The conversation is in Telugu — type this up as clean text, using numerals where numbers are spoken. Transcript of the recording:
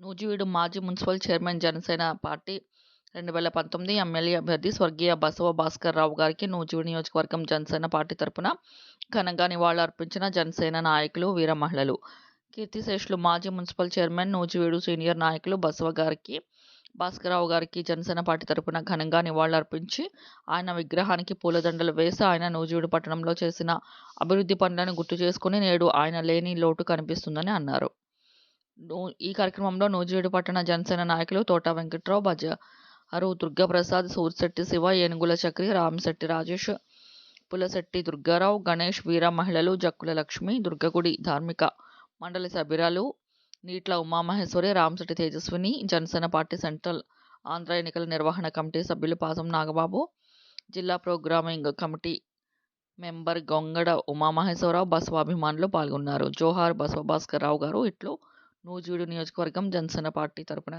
నూజివీడు మాజీ municipal chairman Janasena party 2019 MLA అభ్యర్థి స్వర్గీయ బసవ భాస్కర్ రావు గారికి నూజివీడు నియోజకవర్గం జనసేన పార్టీ తరపున ఘనంగా నివాళులర్పించిన జనసేన నాయకులు, వీర మహిళలు. కీర్తిశేషులు మాజీ మున్సిపల్ చైర్మన్, నూజివీడు సీనియర్ నాయకులు భాస్కర్రావు గారికి జనసేన పార్టీ తరపున ఘనంగా నివాళులర్పించి ఆయన విగ్రహానికి పూలదండలు వేసి ఆయన నూజివీడు పట్టణంలో చేసిన అభివృద్ధి పనులను గుర్తు చేసుకుని నేడు ఆయన లేని లోటు కనిపిస్తుందని అన్నారు. ఈ కార్యక్రమంలో నూజివీడు పట్టణ జనసేన నాయకులు తోట వెంకట్రావు, బజారు దుర్గాప్రసాద్, సూర్శెట్టి శివ, ఏనుగుల చక్రి, రామశెట్టి రాజేష్, పులశెట్టి దుర్గారావు, గణేష్, వీర మహిళలు, జక్కుల లక్ష్మి, దుర్గగుడి ధార్మిక మండలి సభ్యురాలు నీట్ల ఉమామహేశ్వరి, రామశెట్టి తేజస్విని, జనసేన పార్టీ సెంట్రల్ ఆంధ్ర ఎన్నికల నిర్వహణ కమిటీ సభ్యులు పాసం నాగబాబు, జిల్లా programming committee member Gongada Umamaheswararao, Basava అభిమానులు పాల్గొన్నారు. జోహార్ బసవ భాస్కర్ రావు గారు. ఇట్లు నూజివీడు నియోజకవర్గం జనసేన పార్టీ తరపున